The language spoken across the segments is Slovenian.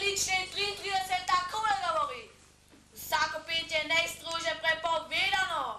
odlične in 33 tako govori. Vsako petje je najstrožje prepovedano.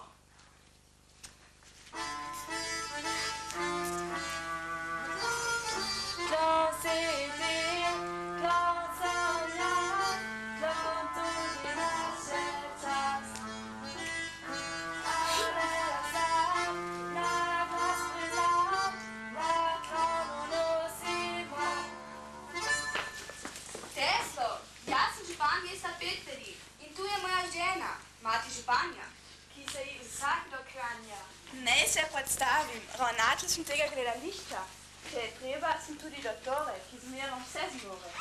Mati županja, ki se ji vsakdo klanja. Naj se predstavim, ravnatelj sem tega gledališča. Če je treba, sem tudi doktore, ki zmerom vse zmore.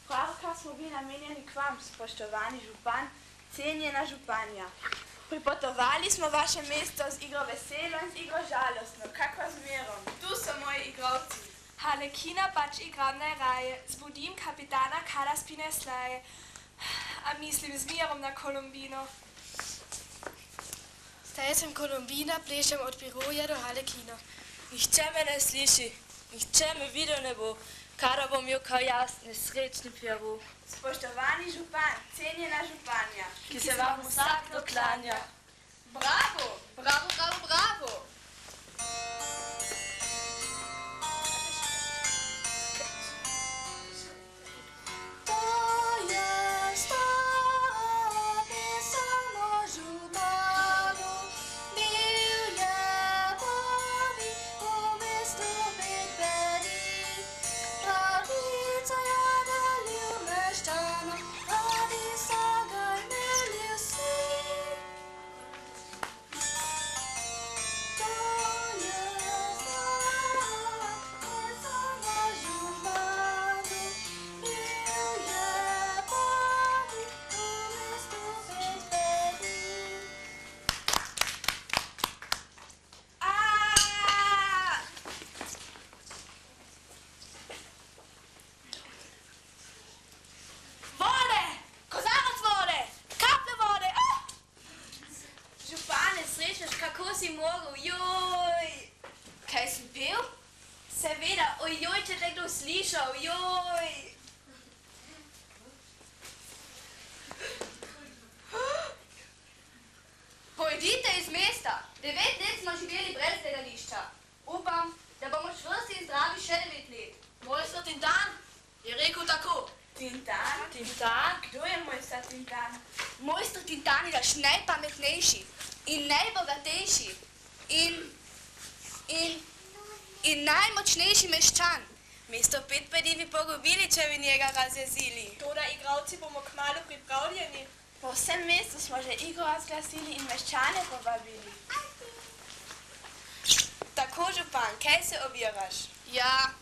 Pravkar smo bili namenjeni k vam, spoštovani župan, cenjena županja. Pripotovali smo vaše mesto z igro veselo in z igro žalostno, kako zmerom. Tu so moji igravci. Harlekina pač igram najraje, zbudim kapitana Kalaspine slaje, a mislim z mirom na Kolumbino. Zdaj sem Kolumbina, plešem od Piroja do Harlekina. Nihče me ne sliši, nihče me videl ne bo, kar bom jo kao jaz, nesrečni Piero. Spoštovani župan, cenjena županja, ki se vam vsak doklanja. Bravo, bravo, bravo, bravo. Pojdite iz mesta. 9 let smo živeli brez gledališča. Upam, da bomo čvrsti in zdravi še 9 let. Mojster Tintan je rekel tako. Tintan? Tintan? Kdo je mojster Tintan? Mojster Tintan je naš najpametnejši in najbogatejši in najmočnejši meščan. Mesto 5 pa bi pogubili, če bi njega razjezili. Toda igravci bomo kmalu pripravljeni. Po vsem mestu smo že igro razglasili in meščane povabili. Tako, župan, kaj se oviraš? Ja.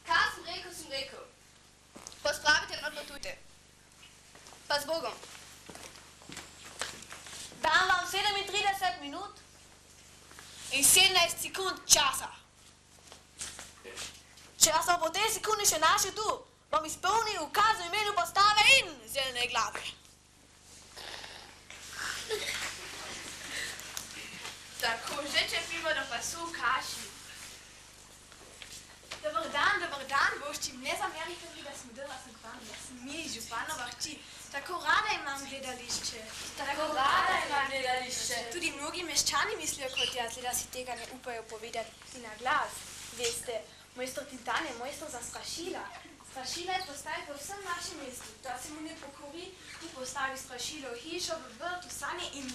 Kaj sem rekel? Pospravite in odgotujte. Pa z Bogom. Dam vam 37 minut in 17 sekund časa. Če vas po tej sekundi še našel tu, bom izpolnil ukaz v imenu postave in zelene glave. Tako, že čepimo do pasu kaši. Dobar dan, gošči, ne zamerite mi, da smo dela sem k vam. Jaz sem mi, županova hči. Tako rada imam gledališče. Tudi mnogi meščani mislijo kot jaz, da si tega ne upajo povedati na glas. Veste, mojster Tintan je mojster za strašila. Strašila je postavil po vsem našem mestu. Da se mu ne pokori, tu postavi strašilo v hišo, v vrt, v sanje in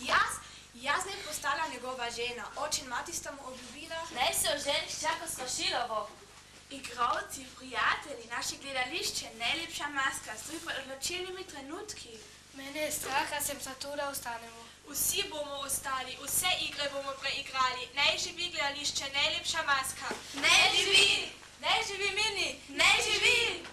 jaz ne postala njegova žena. Oče in mati sta mu obljubila. Naj se oženiš čako strašilovo. Igravci, prijatelji, naše gledališče, najlepša maska, stoji pod odločilnimi trenutki. Mene je strah, a sem za to, da ostanemo. Vsi bomo ostali, vse igre bomo preigrali. Naj živi gledališče, najlepša maska. Naj živi! Naj živi Mini! Naj živi!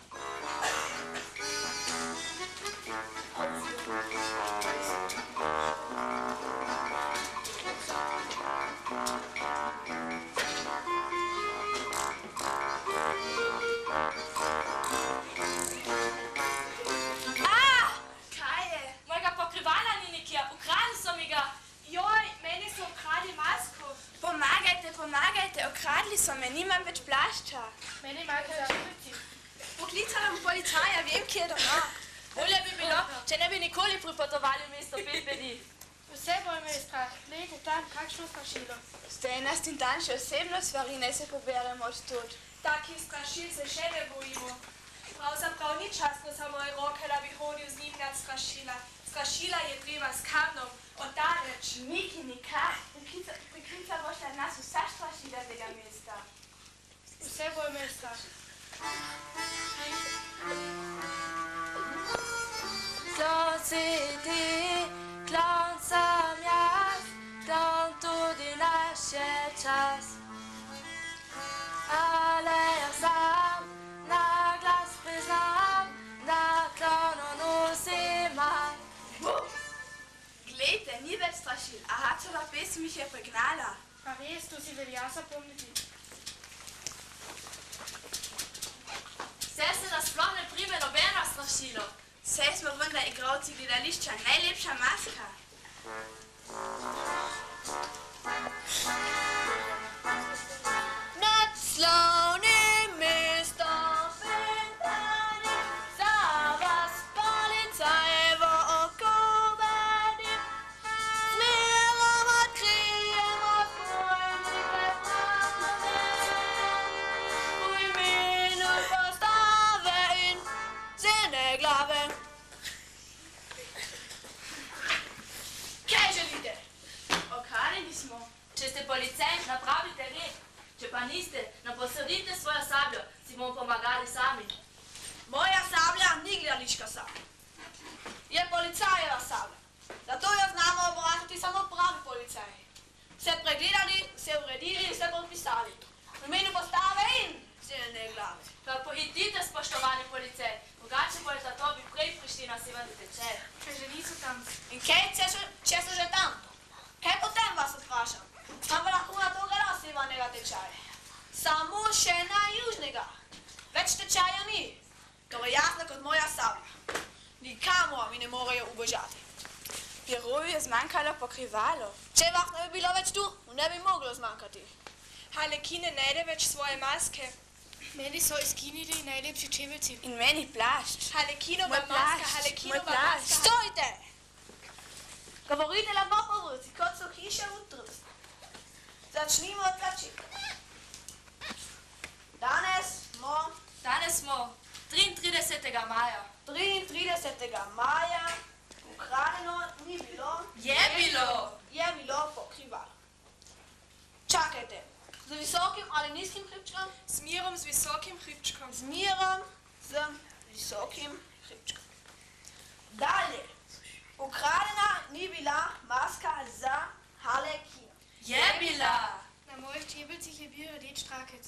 Ukradli so mi ga. Joj, meni so ukradli masko. Pomagajte, Te okradli so me, nimam več plašča. Meni manjkajo čevelci. Poklicala bom policaja, vem, kje je doma. Bolje bi bilo, če ne bi nikoli pripotovali v mesto Petpedi. Vse bo me je strah. Glejte tam, kakšno strašilo. Zdaj nas Tintan še osebno stvari, ne se poberemo od tud. Takih strašil se še ne bojimo. Pravzaprav ni časno za moje roke, da bi hodil z njim nad strašila. Strašila je treba s kamnom, oddaleč. Niki nikar. Priklica boš nad nas vsa strašila tega mesta. Vse bo me je strah. Klan si ti, klan sam jaz, klan tudi naš je čas. Ale jaz sam na glas priznam, da klano nosim manj. Glejte, ni več strašil. Aha, cela pesem jih je pregnala. A res, to si velja zapomniti. Vse se nas sploh ne prime nobeno strašilo. Saj smo vendar igralci gledališča, najlepša maska. Nad slavnim mestom Petpedi za vas policajevo oko vedi. Smerom odkrijemo bojnike prave, v imenu postave in zene glave. Kaj želite? Okradeni smo. Če ste policaj, napravite red. Če pa niste, naposodite svojo sabljo, si bomo pomagali sami. Moja sablja ni gledališka sablja. Je policajeva sablja. Zato jo znamo obratiti samo pravi policaji. Vse pregledali, vse uredili, vse podpisali. V imenu postave in zene glave. Pa pohitite, spoštovani policaj, drugače bojo za to bi prej prišli na severni tečaj. Če že niso tam. In kaj, če so že tam? Kaj potem vas vprašam? Kam pa lahko na to gledal severnega tečaja? Samo še na južnega. Več tečaja ni. To je jasno kot moja sablja. Nikamor mi ne morejo ubežati. Piroju je zmanjkalo pokrivalo. Če vas ne bi bilo več tu, mu ne bi moglo zmanjkati. Harlekin ne najde več svoje maske. Meni so izginili najlepši čevelci. In meni plašč. Harlekinova maska, Harlekinova maska. Stojte! Govorite lepo po ulici, kot so hiše v trst. Začnimo od začetka. Danes smo 33. maja. 33. maja, ukradeno ni bilo. Je bilo. Je bilo pokrivalo. Čakajte, z visokim ali nizkim hribčkom? Z mirom z visokim hribčkom. Z mirom z visokim hribčkom. Dalje, ukradena ni bila maska za Harlekina. Je bila. Na mojih čevelcih je bil rdeč trakec.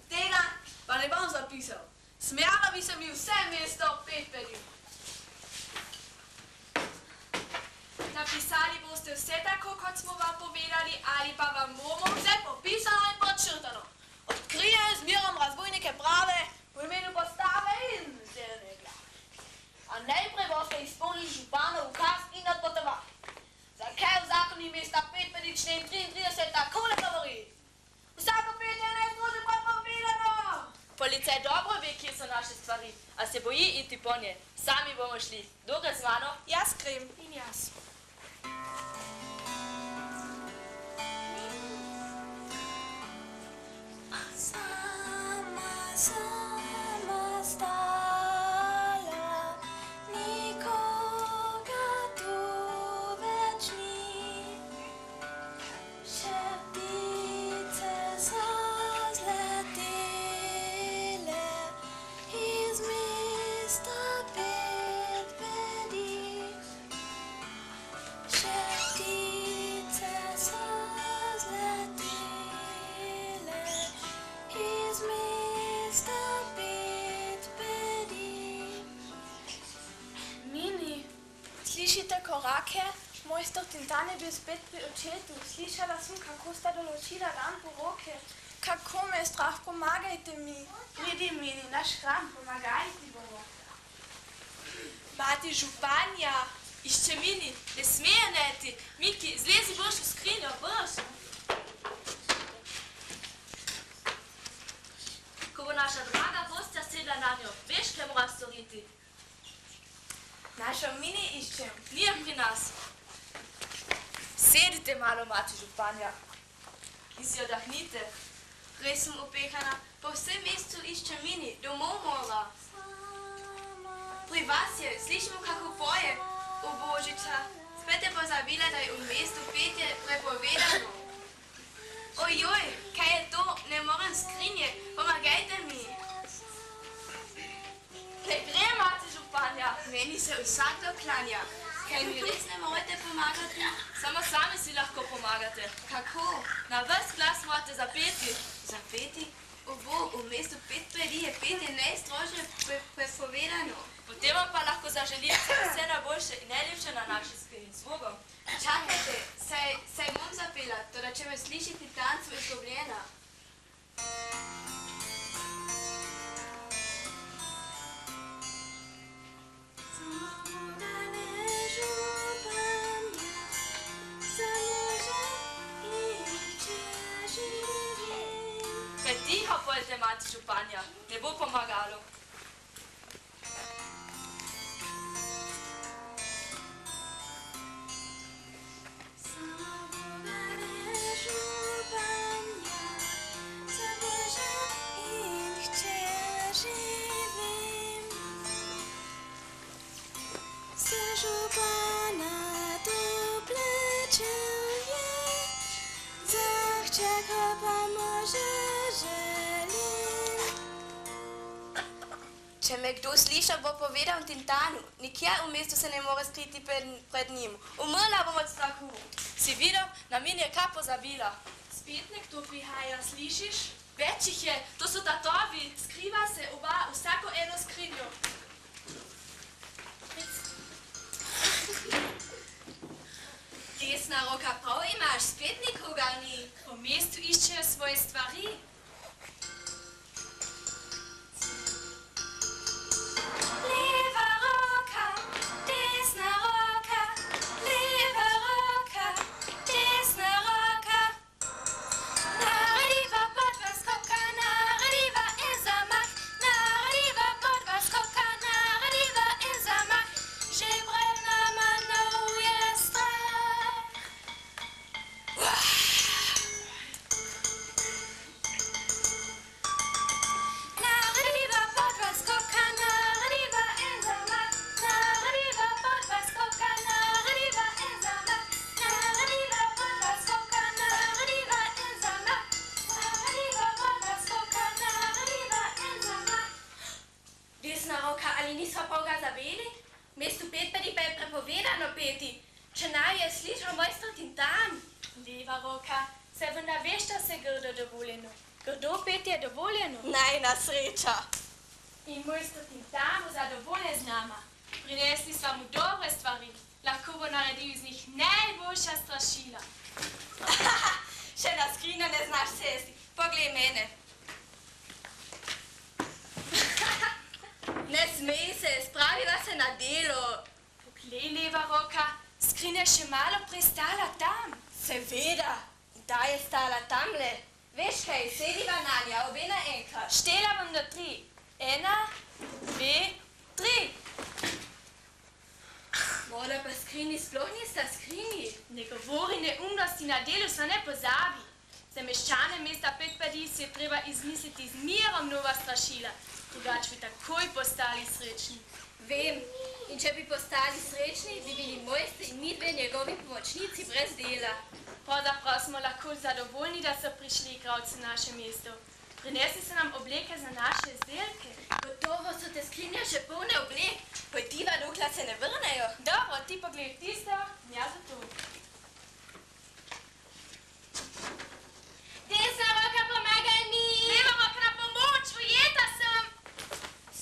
Tega pa ne bom zapisal. Smejala bi se mi vse mesto Petpedi. Napisali boste vse tako, kot smo vam povedali, ali pa vam bomo Vse popisano in podčrtano. Odkrijem z mirom razbojnike prave v imenu postave in zelene glave. A najprej boste izpolnili županov ukaz in odpotovali. Zakaj v zakoni mesta Petpedi člen 33 takole govori? Vsako petje ne služi pa povedano. Policaj dobro ve, kje so naše stvari, a se boji iti po nje. Sami bomo šli. Kdo gre z mano? jaz grem. In jaz. Sama stala, nikoga tu več ni. Še ptice so zletele iz mesta Petpedi. Še ptice so zletele iz mesta Petpedi. Mini, slišite korake? Mojster Tintan je bil spet pri očetu. Slišala sem, kako sta določila dan poroke. Kako me je strah, pomagajte mi. Pridi, Mini, naš hram, pomagaj ti bomo. Mati županja. Išče mini, ne smeje neti. Miki, zlezi boš v skrinjo, boš. Ko bo naša draga gostja sedla na njo, veš, kaj mora storiti? Našo mini iščem. Nije pri nas. Sedite malo, mati županja. In si odahnite. Res sem upehana, po vsem mestu iščem mini, domov mora. Pri vas je, slišimo kako poje, o Božica. Spet je pozabila, da je v mestu petje prepovedano. Ojoj, kaj je to? Ne morem skrinje, pomagajte mi. Ne gre, mati županja. Meni se vsakdo klanja. Kaj mi res ne morete pomagati? Samo sami si lahko pomagate. Kako? Na ves glas morate zapeti. Zapeti? Obo, v mestu pet pedi je petje najstrožje prepovedano. Potem vam pa lahko zaželite vse najboljše in najlepše na naši skrini z Bogom. Čakajte, saj bom zapela, toda če me slišite tanc, sem izgubljena. Kaj tiho pojete, mati županja, ne bo pomagalo. Če me kdo sliša, bo povedal Tintanu. Nikjer v mestu se ne more skriti pred njim. Umrla bom od strahu. Si videl, na mini je kar pozabila. Spet nekdo prihaja, slišiš? Več jih je, to so tatovi. Skriva se oba, vsako eno skrinjo. Desna roka prav imaš, spet nikogar ni. Po mestu iščejo svoje stvari. Leva roka, se vendar veš, da se grdo dovoljeno. Grdo petje je dovoljeno. Najna sreča. In mojster Tintanu zadovoljen z nama. Prinesli sva mu dobre stvari. Lahko bo naredil iz njih najboljša strašila. Še na skrinjo ne znaš sesti. Poglej mene. Ne smej se, spravila se na delo. Poglej, leva roka, skrinja še malo prestala tam. Seveda, da je stala tamle. Veš kaj, sediva nanja, obe naenkrat. Štela bom do 3. 1, 2, 3. Morda pa skrini sploh nista skrini. Ne govori neumnosti, na delu se ne pozabi. Za meščane mesta Petpedi si je treba izmisliti z mirom nova strašila. Drugač bi takoj postali srečni. Vem, in če bi postali srečni, bi bili mojstri in mi dve njegovi pomočnici brez dela. Pravzaprav smo lahko zadovoljni, da so prišli igralci v naše mesto. Prinesli so nam obleke za naše izdelke. Gotovo so te skrinje še polne oblek. Pojdiva, dokler se ne vrnejo. Dobro, ti poglej tisto, jaz za to. Desna roka, pomagaj mi! Leva roka, na pomoč, ujeta sem!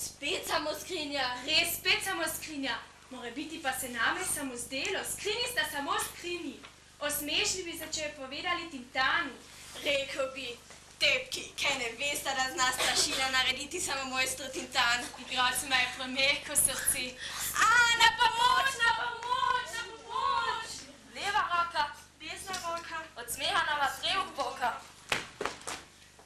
Spet samo skrinja. Res, spet samo skrinja. Mora biti pa se name samo zdelo. Skrini sta samo skrini. Osmešili bi se, če je povedali Tintanu. Rekel bi, Tepki, kaj ne veste, da zna strašila narediti samo mojstro Tintan. Igralci me je premehko srce. Na pomoč, na pomoč, na pomoč! Leva roka, Desna roka. od smeha nama trebuh boka.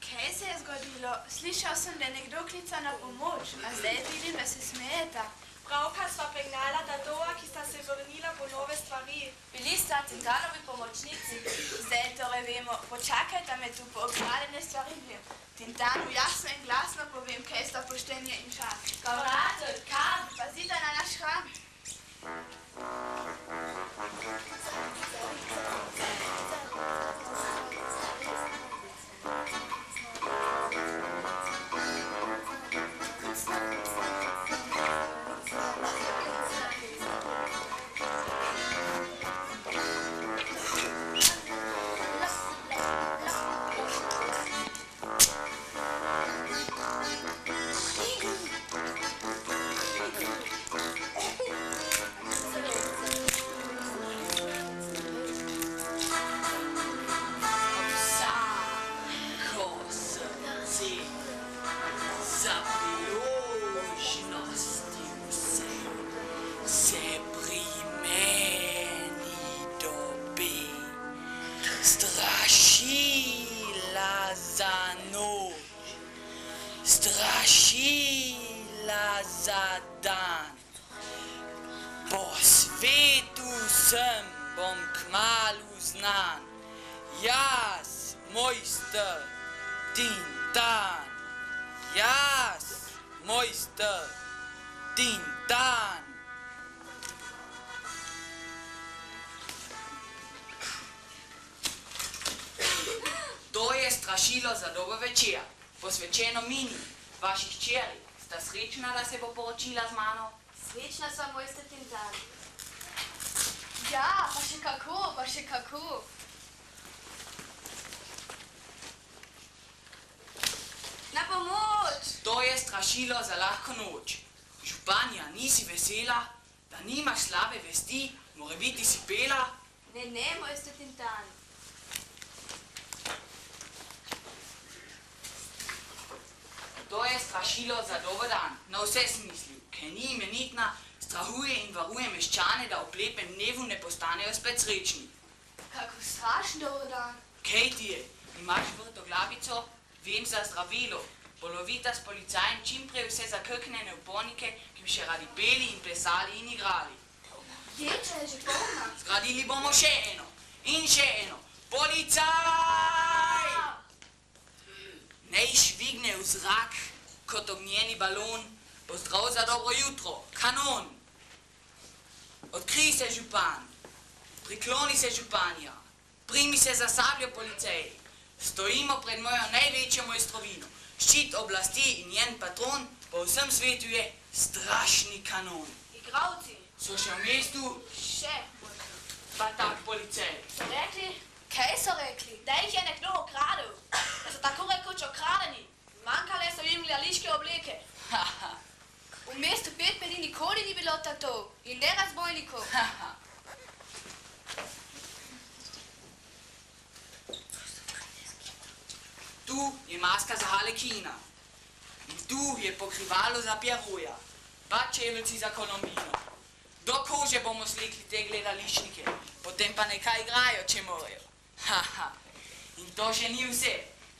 Kaj se je zgodilo? Slišal sem, da nekdo klica na pomoč, a zdaj vidim, da se smejeta. Pravka sva pregnala ta dova, ki sta se vrnila po nove stvari. Bili sta Tintanovi pomočnici. Zdaj torej vemo, počakajte me tu po okradene stvari vem. Tintanu jasno in glasno povem, kaj sta poštenje in čas. Kavratelj, kam? Pazite na naš hram. Strašila za dan. Po svetu sem bom kmalu znan. Jaz, mojster Tintan. Jaz, mojster Tintan. To je strašilo za dober večer. Posvečeno Mini, vaši hčeri. Sta srečna, da se bo poročila z mano? Srečna sva, mojster Tintan. Ja, pa še kako, pa še kako. Na pomoč! To je strašilo za lahko noč. Županja, nisi vesela, da nimaš slabe vesti, morebiti si pela? Ne, mojster Tintan. To je strašilo za dober dan, na vse si mislil, ker ni imenitna, strahuje in varuje meščane, da ob lepem dnevu ne postanejo spet srečni. Kako strašen dober dan. Kaj ti je? Imaš vrtoglavico? Vem za zdravilo. Polovita s policajem čim prej vse zakrknjene upornike, ki bi še radi peli in plesali in igrali. Ječa je že polna. Zgradili bomo še eno in še eno. Policaj! Nej švigne v zrak kot ognjeni balon. Pozdrav za dobro jutro. Kanon. Odkrij se, župan. Prikloni se, županja. Primi se za sabljo, policej. Stojimo pred mojo največjo mojstrovino. Ščit oblasti in njen patron po vsem svetu je strašni kanon. Igravci. So še v mestu? Še. Pa tak, policej. So rekli? Kaj so rekli? Da jih je nekdo okradel. Da so tako rekoč okradeni. Manjkale so jim gledališke obleke. Haha. V mestu Petpedi nikoli ni bilo tatov in ne razbojnikov. Tu je maska za Harlekina. In tu je pokrivalo za Pierroja. Pa čeveljci za Kolombino. Do kože bomo slikli te gledališčnike. Potem pa nekaj igrajo, če morajo. Haha. In to še ni vse.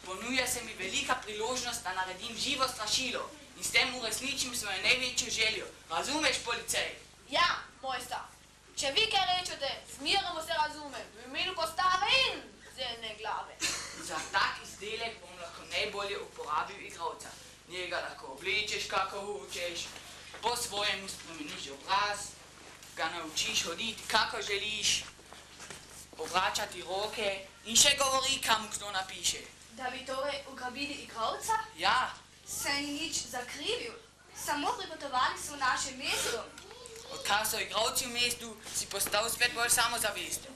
Ponuja se mi velika priložnost, da naredim živo strašilo. In s tem uresničim svojo največjo željo. Razumeš, policej? Ja, mojster. Če vi kaj rečete, zmiramo se razume. V imenu postave in zelne glave. Za tak izdelek bom lahko najbolje uporabil igralca. Njega lahko oblečeš, kako hočeš, po svojemu spremeniš obraz, ga naučiš hoditi, kako želiš, obračati roke in še govori, kam kdo napiše. Da bi torej ugrabili igralca? Ja, Se ni nič zakrivil. Samo pripotovali so v naše mesto. odkar so igralci v mestu, si postal spet bolj samozavesten.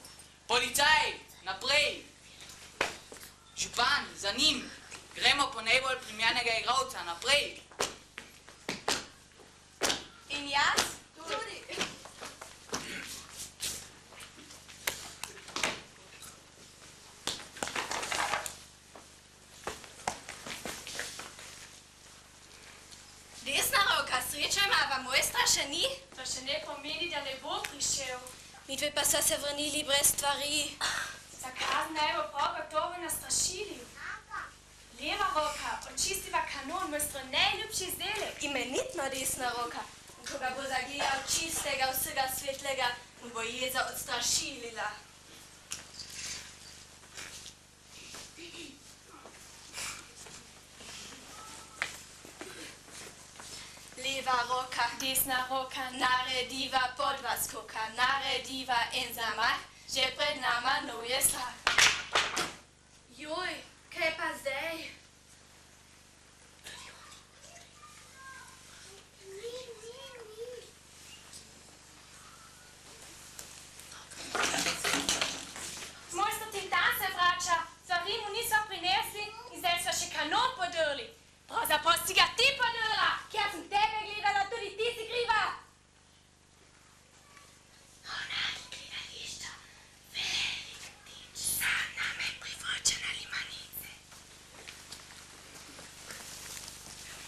Policaj, naprej! Župan, za njim! Gremo po najbolj primernega igralca, naprej! In jaz tudi. še ni? To še ne pomeni, da ne bo prišel. Midve pa so se vrnili brez stvari. Zakaj naj bo prav gotovo nastrašili? Leva roka, očistiva kanon, mojstro najljubši izdelek. Imenitno desna roka. Ko ga bo zagledal čistega, vsega svetlega, mu bo jeza odstrašilila. Leva roka, Desna roka, narediva pod vas skoka, narediva en zamah, že pred nama nov je strah. Joj, kaj pa zdaj? Mojster Tintan se vrača. Stvari mu niso prinesli in zdaj so še kanon podrli. Pravzaprav si ga ti podrla, ker sem tebe gledala, tudi ti si kriva.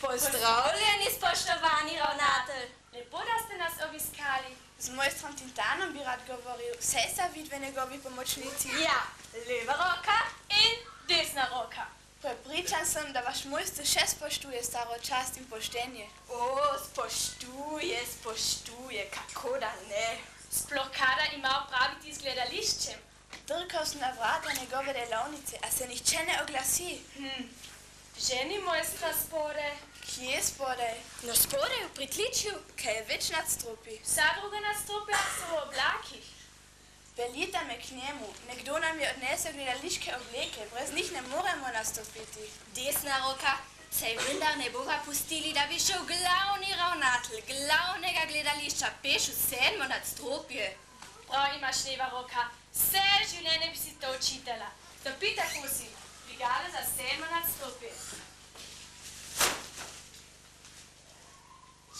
Pozdravljeni, spoštovani ravnatelj. Lepo, da ste nas obiskali. Z mojstrom Tintanom bi rad govoril, vse sta vidve njegovi pomočnici. Ja, leva roka. In desna roka. Prepričan sem, da vaš mojster še spoštuje staro čast in poštenje. O, spoštuje, kako da ne. Sploh kada ima opraviti z gledališčem. Trkal sem na vrata njegove delavnice, a se nihče ne oglasi. Ženi mojstra spore. Kje spodaj? No spodaj v pritličju. Kaj je več nadstropij? Vsa druga nastopila so v oblakih. Peljite me k njemu. Nekdo nam je odnesel gledališke obleke, brez njih ne moremo nastopiti. Desna roka, saj vendar ne bova pustili, da bi šel glavni ravnatelj glavnega gledališča peš v 7. nadstropje. Prav imaš, leva roka. Vse življenje bi si to učitela. Stopite, prosim. Dvigalo za 7. nadstropje.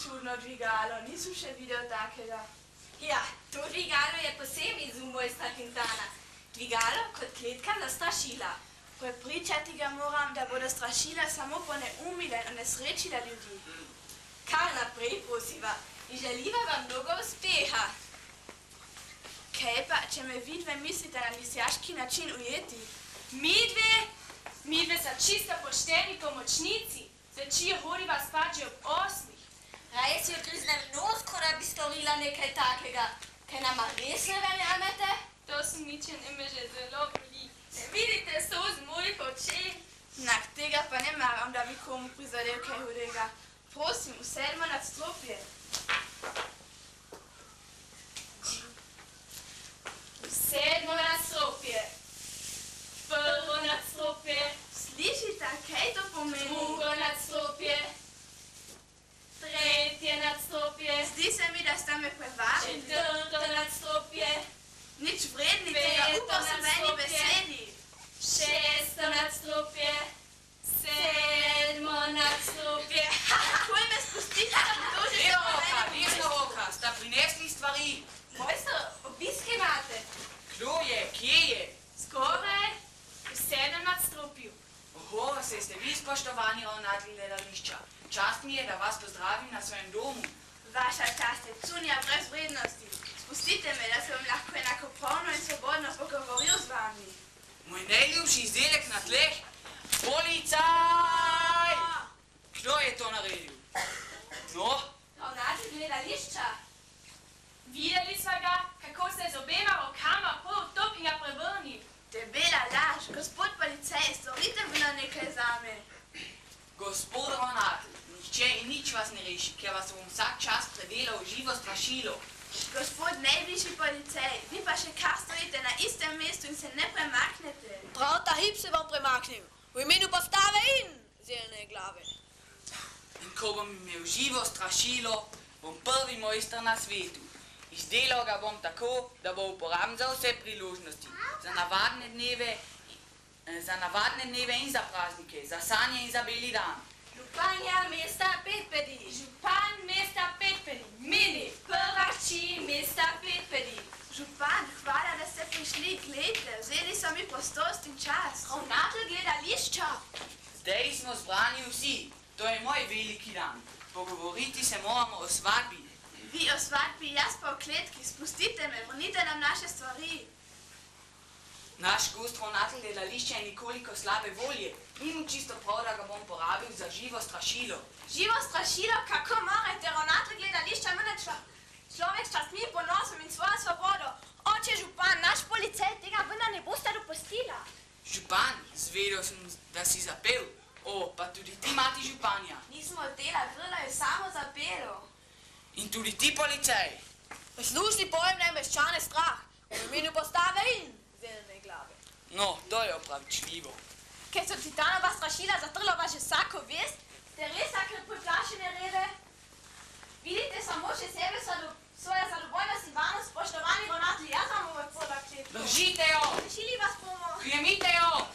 Čudno dvigalo, nisem še videl takega. Ja, to dvigalo je posebej iz mojstra Tintana. Dvigalo kot kletka za strašila. Prepričati ga moram, da bodo strašila samo poneumile in nesrečila ljudi. Kar naprej, prosiva, in želiva vam mnogo uspeha. Kaj pa, če me vidve mislite na lisijaški način ujeti? Midve so čisto pošteni pomočnici. Zvečer hodiva spat že ob 8. Raje si odgriznem nos, ko da bi storila nekaj takega. Kaj nama res ne verjamete? To sumničenje me že zelo boli. Ne vidite solz mojih očeh? Nah, tega pa ne maram, da bi komu prizadel kaj hudega. Prosim, v 7. nadstropje. V 7. nadstropje. 1. nadstropje. Slišite, kaj to pomeni? 2. nadstropje. 3. nadstropje. Zdi se mi, da sta me prevabili. 4. nadstropje. Nič vredni tega, upal sem meni besedi. 6. nadstropje. 7. nadstropje. Takoj me spustite, da bi to že Leva roka, desna roka, sta prinesli stvari. Mojster, obisk imate. Kdo je, kje je? Skoraj v 7. nadstropju. Oho, saj ste vi spoštovani ravnatelj gledališča. Čast mi je, da vas pozdravim na svojem domu. Vaša čast je cunja brez vrednosti. Spustite me, da se vam lahko enakopravno in svobodno pogovoril z vami. Moj najljubši izdelek na tleh? Policaj! Kdo je to naredil? No? Ravnatelj gledališča. Videli sva ga, kako se z obema rokama pol top in ga prevrnil. Debela laž, gospod policaj, storite vendar nekaj zame. Gospod ravnatelj, nihče in nič vas ne reši, ker vas bom vsak čas predelal v živo strašilo. Gospod najvišji policaj, vi pa še kar stojite na istem mestu in se ne premaknete. Prav ta hip se vam premaknem. V imenu postave in zelene glave. In ko bom imel živo strašilo, bom prvi mojster na svetu. Izdelal ga bom tako, da bo uporaben za vse priložnosti. Za navadne dneve in za praznike, za sanje in za beli dan. Županja mesta Petpedi. Župan mesta Petpedi, mini. Prva hči mesta Petpedi. Župan, hvala, da ste prišli, glejte, vzeli so mi prostost in čas. Ravnatelj gledališča. Zdaj smo zbrani vsi. To je moj veliki dan. Pogovoriti se moramo o svadbi. Vi o svadbi, jaz pa v kletki, spustite me, vrnite nam naše stvari. Naš gost ravnatelj gledališča je nekoliko slabe volje. Ni mu čisto prav, da ga bom porabil za živo strašilo. Živo strašilo, kako morate, ravnatelj gledališča mene človek s častmi, ponosom in svojo svobodo. Oče župan, naš policaj tega vina ne boste dopustila. Župan, zvedel sem, da si zapel. O, pa tudi ti, mati županja. Nismo dela, grla je samo zapelo. In tudi ti, policaj. V službi pojem naj meščane strah, v imenu postave in zelene glave. No, to je opravičljivo. Kaj so titanova strašila zatrla vaše vsako vest? Ste res takrat poplašene rede? Vidite samo še sebe svoje zadovoljnost in varnost, spoštovani ravnatelji, jaz vam bom odpola kletko. Držite jo! Rešili vas bomo. Prijemite jo!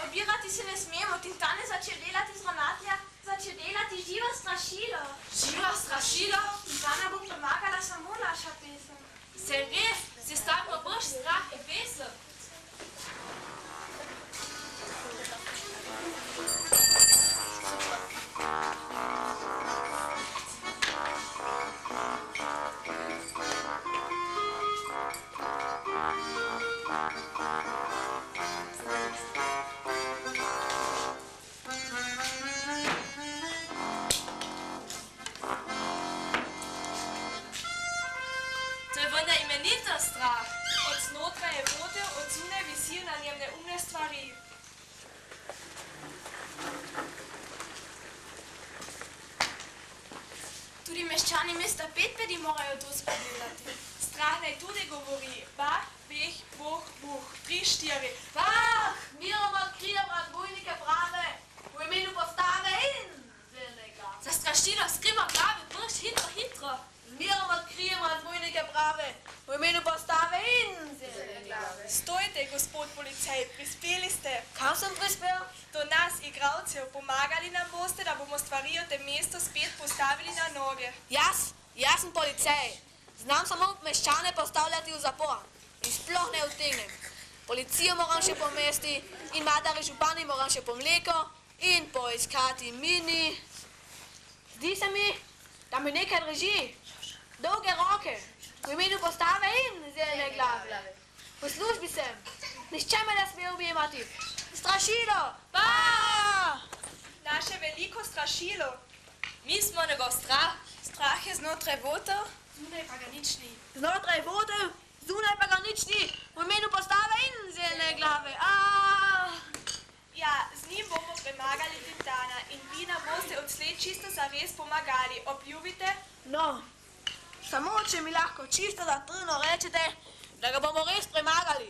Obirati se ne smemo, Tintane začel delati z ravnatelja, začel delati živo strašilo. Živo strašilo? Tintana bo pomagala samo naša pesem. Se res, se stavimo boš strah in pesem. Strah. Od znotraj je vode, od zunaj visijo na njem neumne stvari. Tudi meščani mesta Petpedi morajo to spogledati. Strah naj tudi govori. Bach, beh, boh, buh. 3, 4. Bach, mirom odkrijem razbojnike brave, v imenu postave in zelene glave. Zastrašilo, skrimo glave, brž, hitro, hitro. Mirom odkrijem razbojnike brave, v imenu postave in zelene glave. Stojte, gospod policaj, prispeli ste. Kam sem prispel? Do nas, igralcev, pomagali nam boste, da bomo stvari v tem mestu spet postavili na noge. Jaz sem policaj. Znam samo meščane postavljati v zapor in sploh ne utegnem. Policijo moram še po mesti in madari župani moram še po mleko in poiskati mini. Zdi se mi, da mi nekaj drži. Dolge roke, v imenu postave in zelene glave. V službi sem, nišče me ne sme objemati. Strašilo! Pa! Naše veliko strašilo. Mi smo njegov strah. Strah je znotraj votov. Zunaj pa ga nič ni. Znotraj vode, zunaj pa ga nič ni. V imenu postave in zelene glave. Ja, z njim bomo premagali Tintana in vi nam boste odslej čisto zares pomagali. Obljubite? No, samo če mi lahko čisto zatrno rečete, da ga bomo res premagali.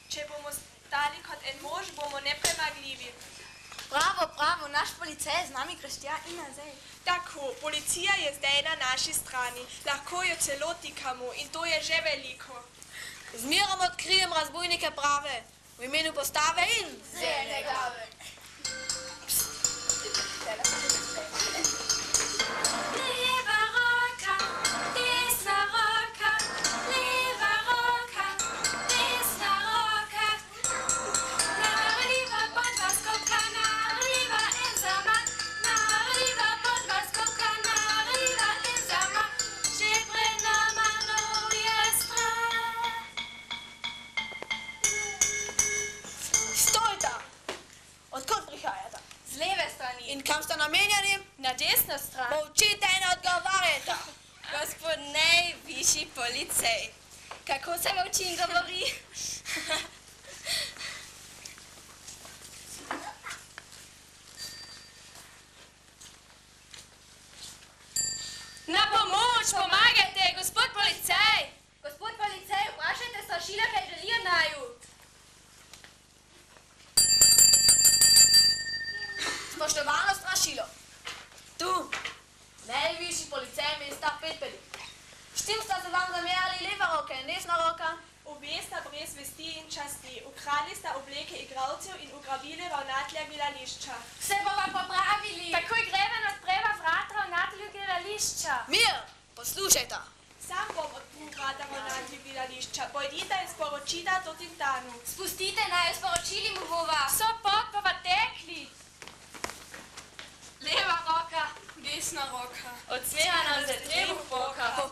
Če bomo stali kot en mož, bomo nepremagljivi. Bravo, naš policaj z nami krštja in nazaj. Tako, policija je zdaj na naši strani. Lahko jo celo tikamo in to je že veliko. Z mirom odkrijem razbojnike prave, v imenu postave in zelene glave. Leva roka, desna roka, leva roka, desna roka. Narliva podva skoka, narliva in zama, narliva podva skoka, narliva in zama, že pred nama je strah. Stojta! Odkot prihajata? Z leve strani. In kam sta namenjeni? Na desno stran. Molčite in odgovarjajte. Gospod najvišji policaj, kako se molči in govori? Na pomoč, pomagajte, nečasti. Ukradli sta obleke igralcev in ugrabili ravnatelja gledališča. Se bova popravili. Takoj greva in odpreva vrata ravnatelju gledališča. Mir, poslušajta. Sam bom odprl vrata ravnatelju gledališča. Pojdite in sporočite to Tintanu. Spustite naj, sporočili mu bova. So pot bova tekli. Leva roka, Desna roka. od smeha nam se trebuh poka.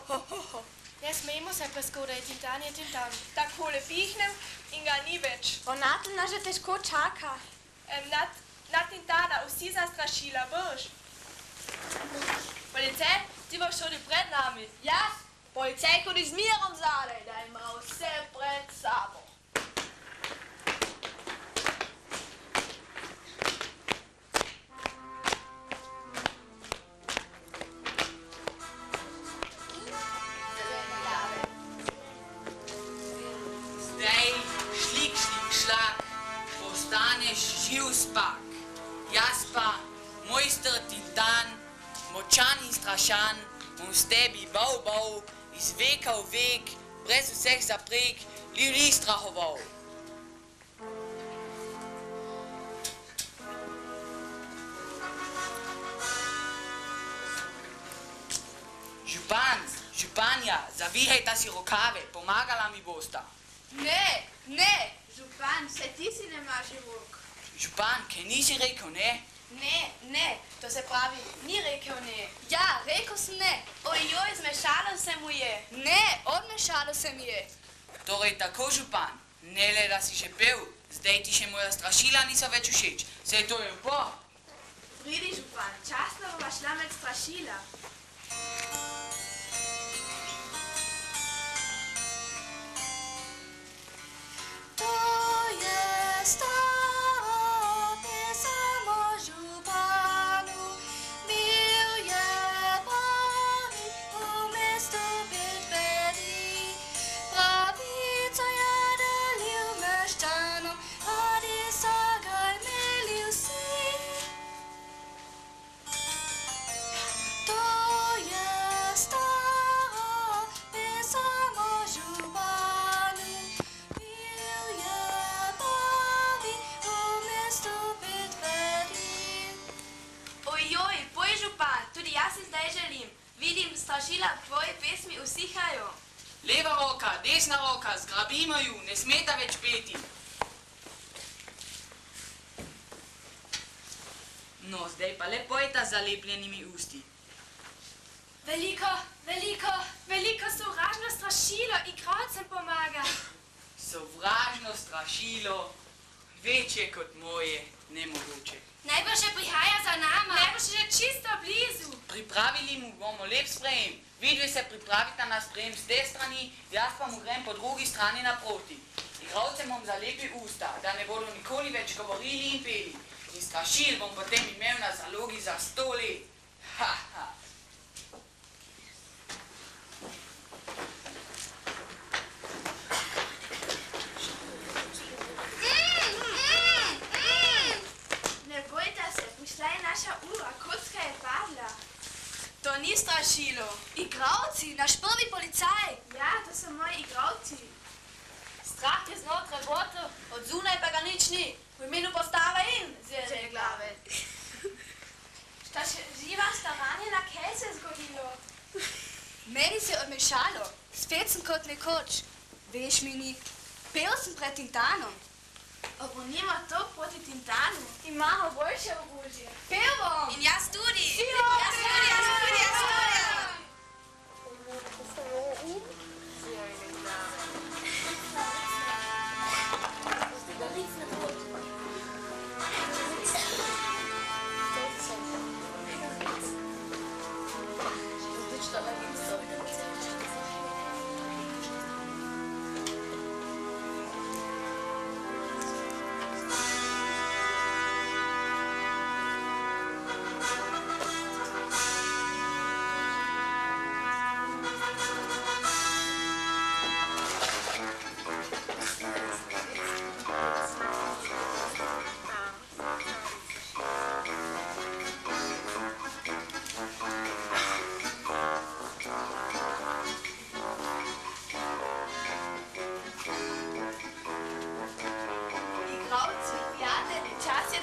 Ne smejmo se preskodaj, Tintan je Tintan. Takole pihnem in ga ni več. Ravnatelj nas že težko čaka. Na Tintana vsi zastrašila, boš. Policaj, ti boš šel pred nami. Jaz, policaj hodi z mirom zadaj, da ima vse pred sabo. Zdaj, šlik, šlak, postaneš živ spak. Jaz pa, mojster Tintan, močan in strašan, bom s tebi bal, iz veka v vek, brez vseh zapreg, ljudi strahoval. Županja, zavihajta si rokave, pomagala mi bosta. Ne, župan, se ti si ne maži rok. Župan, kaj nisi rekel, ne? Ne, to se pravi, ni rekel ne. Ja, rekel sem ne. Ojoj, zmešalo se mu je. Ne, odmešalo se mi je. Torej tako, župan, ne le, da si že pel, zdaj ti še moja strašila niso več všeč. Saj to je lepo. Pridi, župan, časno bova šla med strašila. To je staro pesem o županu, bil je pravi v mestu Bedbedi. Pravico je delil meščanom, radi so ga imeli vsi. To je staro pesem o županu, bil je pravi v mestu Bedbedi. Ojoj, poj župan, tudi jaz si zdaj želim. Vidim, strašila tvoje pesmi usihajo. Leva roka, desna roka, zgrabimo ju, ne smeta več peti. No, zdaj pa le pojta z zalepljenimi usti. Veliko sovražno strašilo, igralcem pomaga. Sovražno strašilo, večje kot moje, nemogoče. Najbolj še prihaja za nama. Najbolj že čisto blizu. Pripravili mu bomo lep sprejem. Vidvi se pripravita na sprejem z te strani, jaz pa mu grem po drugi strani naproti. Igralcem bom zalepil usta, da ne bodo nikoli več govorili in peli. In strašil bom potem imel na zalogi za 100 let. Ha, ha. Ne bojte se, prišla je naša ura, kocka je padla. To ni strašilo. Igravci, naš prvi policaj. Ja, to so moji igralci. Strah je znotraj botel, od zunaj pa ga nič ni. V imenu postave in zelene glave. Šta še živa staranjena, kaj se je zgodilo? Meni se je odmešalo, spet sem kot nekoč. Veš, Mini, pel sem pred Tintanom. Obronimo to proti Tintanu. Imamo boljše orožje. Pel bom! In jaz tudi. Jaz tudi.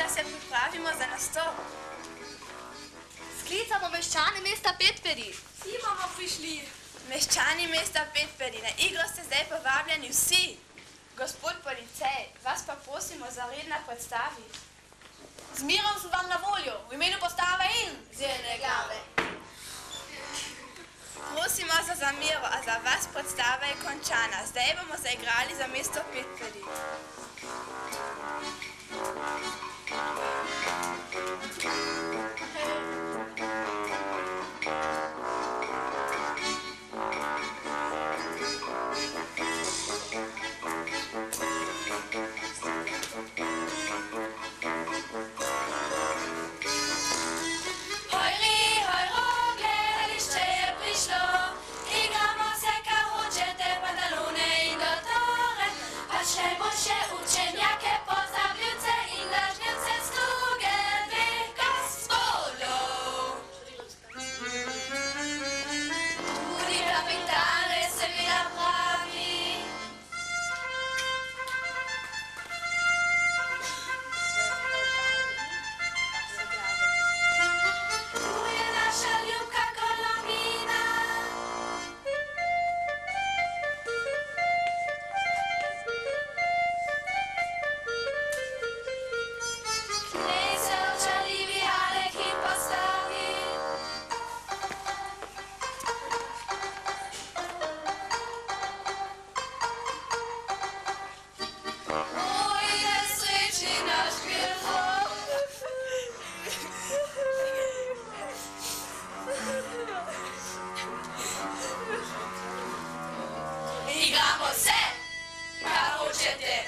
da se pripravimo za nastop. Sklicamo meščane mesta Petperi. Vsi bomo prišli. Meščani mesta Petperi, na igro ste zdaj povabljeni vsi. Gospod policej, vas pa prosimo za red na predstavi. Z mirom sem vam na voljo, v imenu postave in zelene glave. Prosimo za zamero, a za vas predstava je končana. Zdaj bomo zaigrali za mesto Petperi. Igramo se, kar hočete.